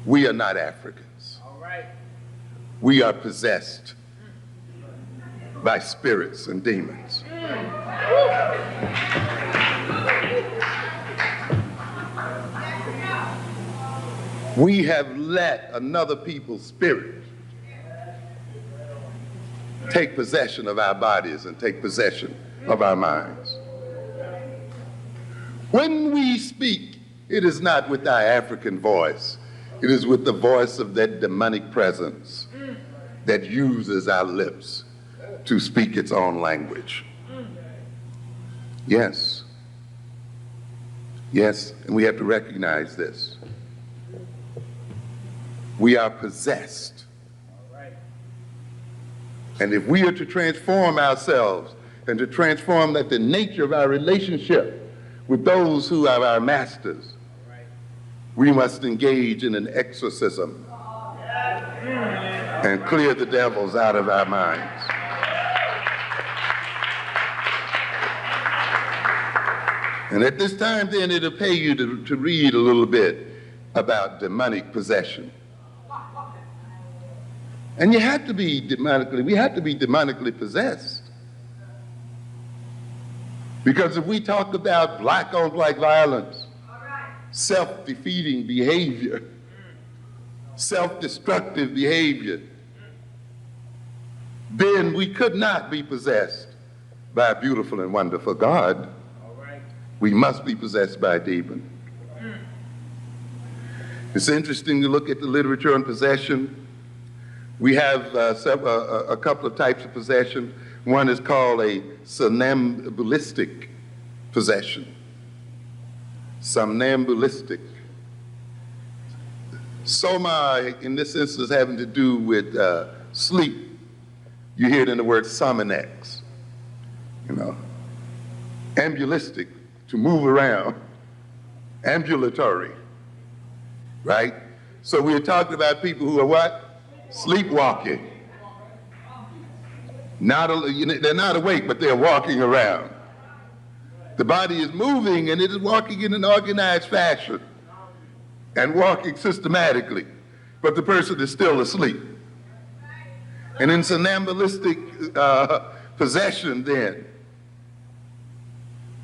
We are not Africans. All right. We are possessed by spirits and demons. We have let another people's spirit take possession of our bodies and take possession of our minds. When we speak, it is not with our African voice. It is with the voice of that demonic presence that uses our lips to speak its own language. Yes. Yes, and we have to recognize this. We are possessed. And if we are to transform ourselves and to transform that the nature of our relationship with those who are our masters, we must engage in an exorcism and clear the devils out of our minds. And at this time, then, it'll pay you to read a little bit about demonic possession. And we have to be demonically possessed. Because if we talk about black-on-black violence, self-defeating behavior, self-destructive behavior, then we could not be possessed by a beautiful and wonderful God. We must be possessed by a demon. It's interesting to look at the literature on possession. We have a couple of types of possession. One is called a somnambulistic possession. Somnambulistic. Soma, in this instance, having to do with sleep. You hear it in the word sominex. Ambulistic, to move around. Ambulatory, right? So we're talking about people who are what? Sleepwalking. They're not awake, but they're walking around. The body is moving and it is walking in an organized fashion and walking systematically, but the person is still asleep. And in somnambulistic possession, then,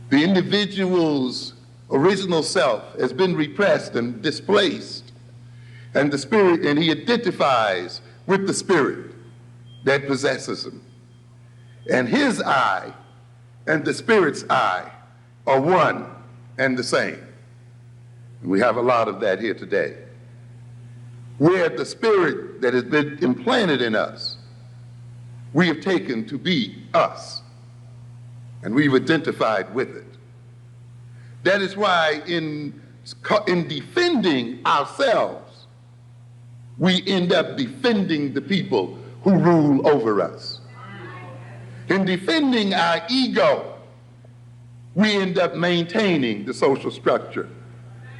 the individual's original self has been repressed and displaced. And the spirit, and he identifies with the spirit that possesses him. And his I and the spirit's I are one and the same. And we have a lot of that here today. Where the spirit that has been implanted in us, we have taken to be us. And we've identified with it. That is why in defending ourselves, we end up defending the people who rule over us. In defending our ego, we end up maintaining the social structure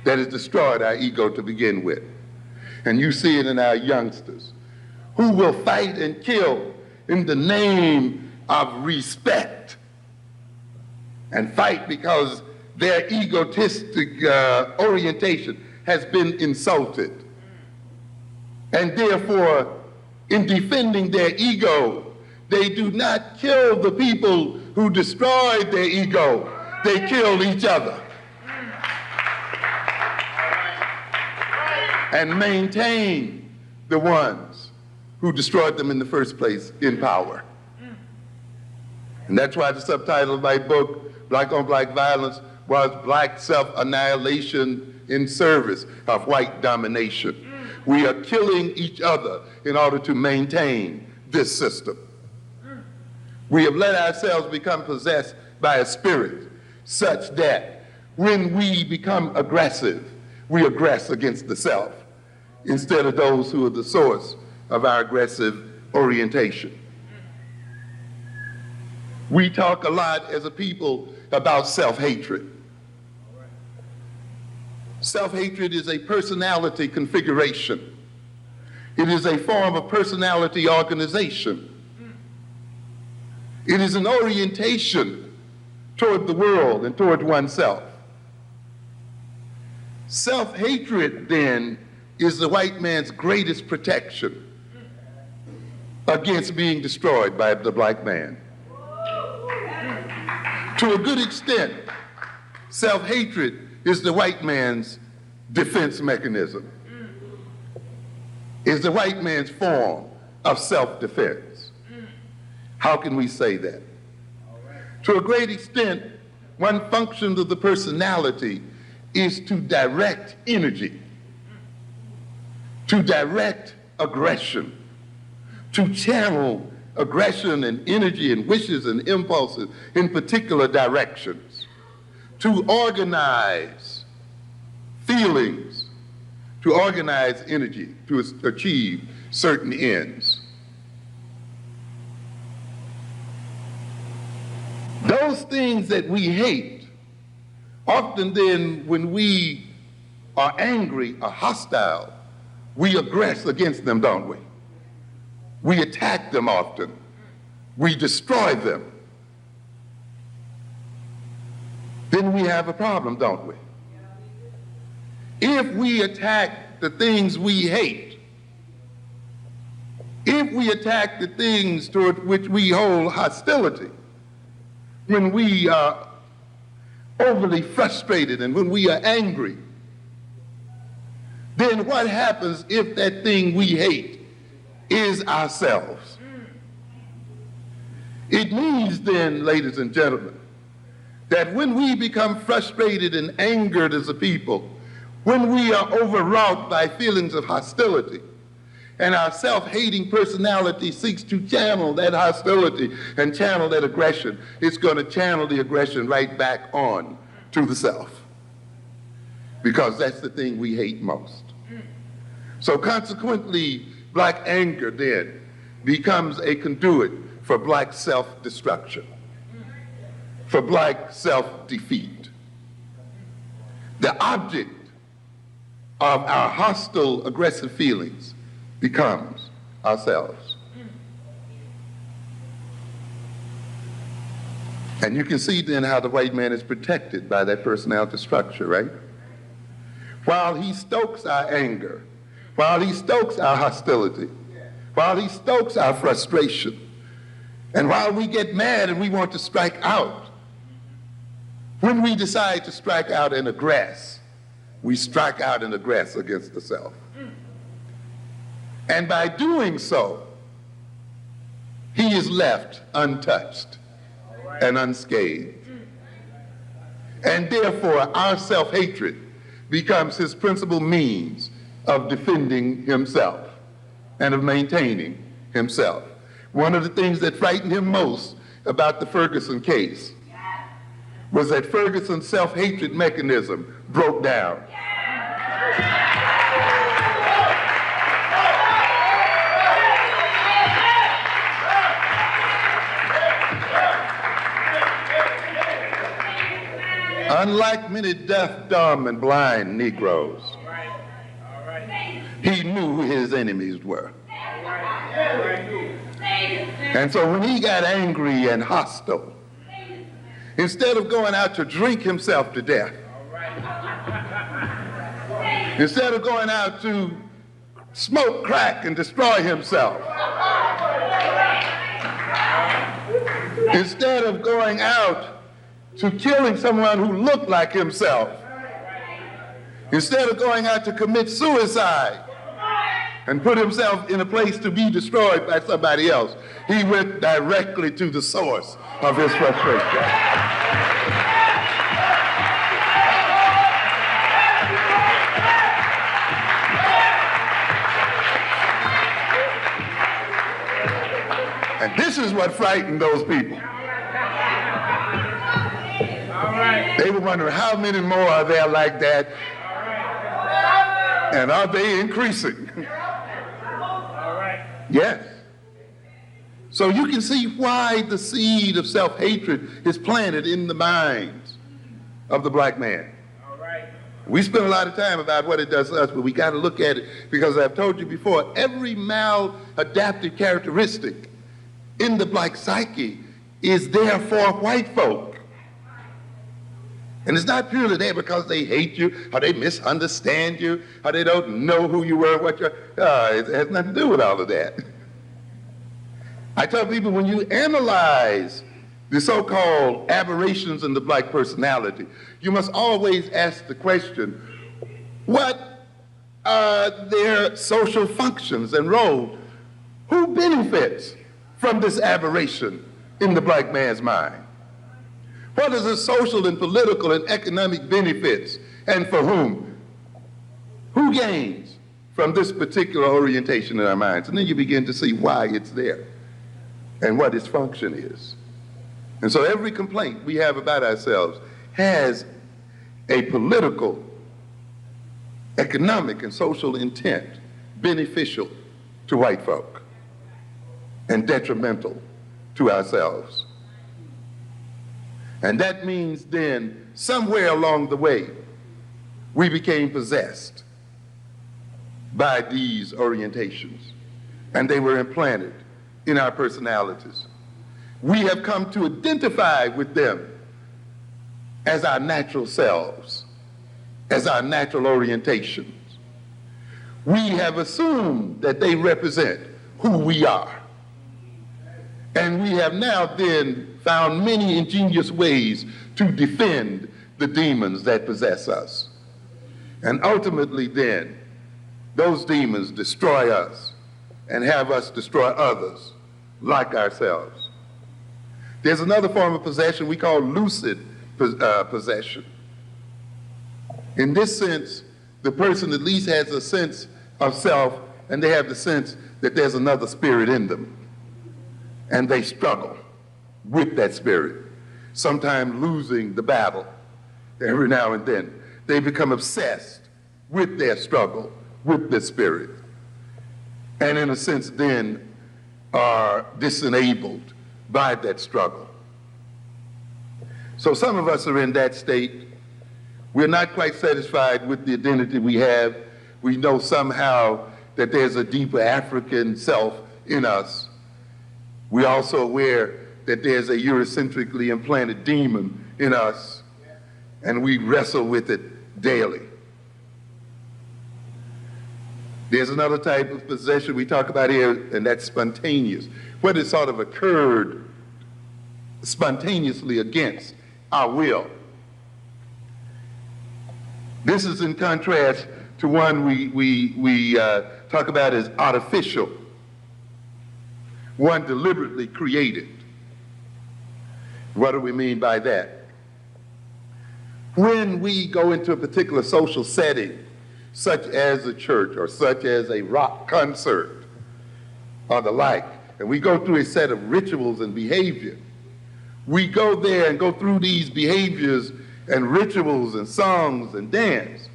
that has destroyed our ego to begin with. And you see it in our youngsters, who will fight and kill in the name of respect, and fight because their egotistic orientation has been insulted. And therefore, in defending their ego, they do not kill the people who destroyed their ego. They kill each other. And maintain the ones who destroyed them in the first place in power. And that's why the subtitle of my book, Black on Black Violence, was Black Self-Annihilation in Service of White Domination. We are killing each other in order to maintain this system. We have let ourselves become possessed by a spirit such that when we become aggressive, we aggress against the self instead of those who are the source of our aggressive orientation. We talk a lot as a people about self-hatred. Self-hatred is a personality configuration. It is a form of personality organization. It is an orientation toward the world and toward oneself. Self-hatred, then, is the white man's greatest protection against being destroyed by the black man. To a good extent, self-hatred is the white man's defense mechanism, is the white man's form of self-defense. How can we say that? To a great extent, one function of the personality is to direct energy, to direct aggression, to channel aggression and energy and wishes and impulses in particular directions, to organize feelings, to organize energy, to achieve certain ends. Those things that we hate, often then when we are angry or hostile, we aggress against them, don't we? We attack them often. We destroy them. Then we have a problem, don't we? If we attack the things we hate, if we attack the things toward which we hold hostility, when we are overly frustrated and when we are angry, then what happens if that thing we hate is ourselves? It means then, ladies and gentlemen, that when we become frustrated and angered as a people, when we are overwrought by feelings of hostility, and our self-hating personality seeks to channel that hostility and channel that aggression, it's going to channel the aggression right back on to the self, because that's the thing we hate most. So consequently, black anger then becomes a conduit for black self-destruction, for black self-defeat. The object of our hostile, aggressive feelings becomes ourselves. And you can see then how the white man is protected by that personality structure, right? While he stokes our anger, while he stokes our hostility, while he stokes our frustration, and while we get mad and we want to strike out, when we decide to strike out and aggress, we strike out and aggress against the self. And by doing so, he is left untouched and unscathed. And therefore, our self-hatred becomes his principal means of defending himself and of maintaining himself. One of the things that frightened him most about the Ferguson case was that Ferguson's self-hatred mechanism broke down. Unlike many deaf, dumb, and blind Negroes, he knew who his enemies were. And so when he got angry and hostile, instead of going out to drink himself to death, instead of going out to smoke crack and destroy himself, instead of going out to killing someone who looked like himself, instead of going out to commit suicide and put himself in a place to be destroyed by somebody else, he went directly to the source of his frustration. And this is what frightened those people. They were wondering how many more are there like that, and are they increasing? Yes. So you can see why the seed of self-hatred is planted in the minds of the black man. We spend a lot of time about what it does to us, but we got to look at it, because I've told you before, every maladaptive characteristic in the black psyche is there for white folk. And it's not purely there because they hate you, or they misunderstand you, or they don't know who you were, what you're. It has nothing to do with all of that. I tell people, when you analyze the so-called aberrations in the black personality, you must always ask the question, what are their social functions and roles? Who benefits from this aberration in the black man's mind? What is the social and political and economic benefits, and for whom? Who gains from this particular orientation in our minds? And then you begin to see why it's there and what its function is. And so every complaint we have about ourselves has a political, economic, and social intent beneficial to white folk and detrimental to ourselves. And that means then, somewhere along the way, we became possessed by these orientations, and they were implanted in our personalities. We have come to identify with them as our natural selves, as our natural orientations. We have assumed that they represent who we are. And we have now then found many ingenious ways to defend the demons that possess us. And ultimately then, those demons destroy us and have us destroy others like ourselves. There's another form of possession we call lucid possession. In this sense, the person at least has a sense of self, and they have the sense that there's another spirit in them. And they struggle with that spirit, sometimes losing the battle every now and then. They become obsessed with their struggle with the spirit, and in a sense then are disenabled by that struggle. So some of us are in that state. We're not quite satisfied with the identity we have. We know somehow that there's a deeper African self in us. We're also aware that there's a Eurocentrically implanted demon in us, and we wrestle with it daily. There's another type of possession we talk about here, and that's spontaneous, what has sort of occurred spontaneously against our will. This is in contrast to one we talk about as artificial, one deliberately created. What do we mean by that? When we go into a particular social setting, such as a church or such as a rock concert or the like, and we go through a set of rituals and behavior, we go there and go through these behaviors and rituals and songs and dance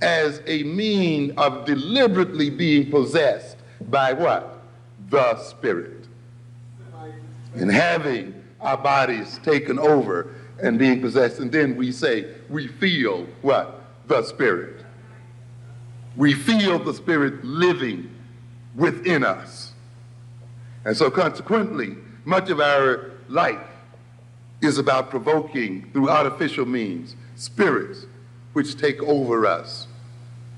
as a mean of deliberately being possessed by what? The Spirit. And having our bodies taken over and being possessed. And then we say, we feel what? The Spirit. We feel the Spirit living within us. And so consequently, much of our life is about provoking, through artificial means, spirits which take over us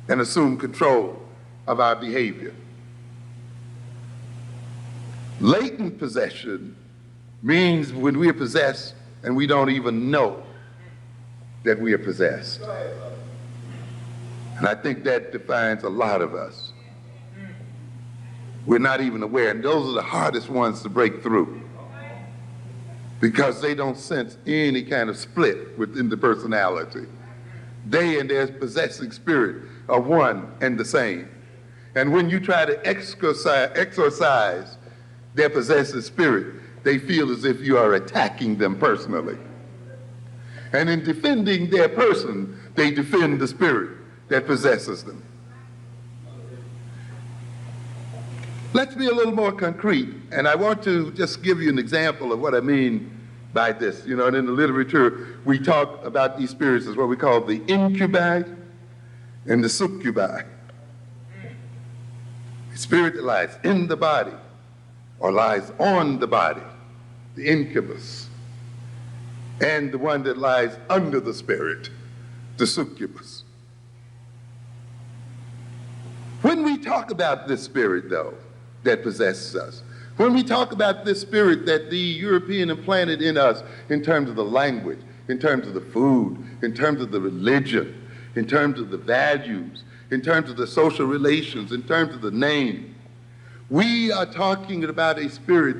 and assume control of our behavior. Latent possession means when we are possessed and we don't even know that we are possessed. And I think that defines a lot of us. We're not even aware, and those are the hardest ones to break through because they don't sense any kind of split within the personality. They and their possessing spirit are one and the same. And when you try to exorcise their possessive spirit, they feel as if you are attacking them personally. And in defending their person, they defend the spirit that possesses them. Let's be a little more concrete, and I want to just give you an example of what I mean by this. You know, and in the literature, we talk about these spirits as what we call the incubi and the succubi. The spirit that lies in the body or lies on the body, the incubus. and the one that lies under the spirit, the succubus. When we talk about this spirit, though, that possesses us, when we talk about this spirit that the European implanted in us in terms of the language, in terms of the food, in terms of the religion, in terms of the values, in terms of the social relations, in terms of the name, we are talking about a spirit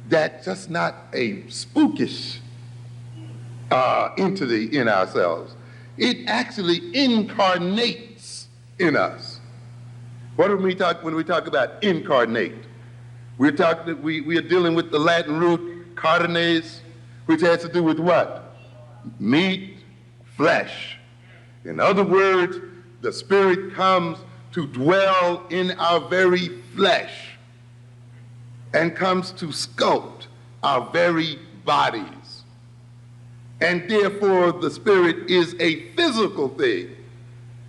that's just not a spookish entity in ourselves. It actually incarnates in us. What do we talk when we talk about incarnate? We are dealing with the Latin root carnes, which has to do with what? Meat, flesh. In other words, the spirit comes to dwell in our very flesh and comes to sculpt our very bodies. And therefore, the spirit is a physical thing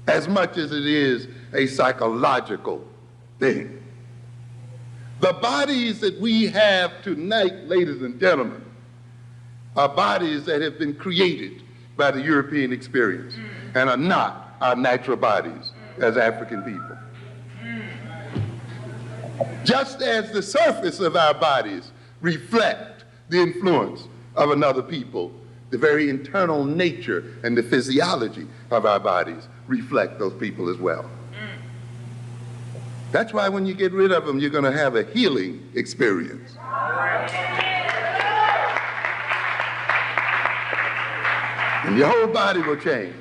as much as it is a psychological thing. The bodies that we have tonight, ladies and gentlemen, are bodies that have been created by the European experience and are not our natural bodies as African people. Just as the surface of our bodies reflect the influence of another people, the very internal nature and the physiology of our bodies reflect those people as well. That's why when you get rid of them, you're going to have a healing experience. And your whole body will change.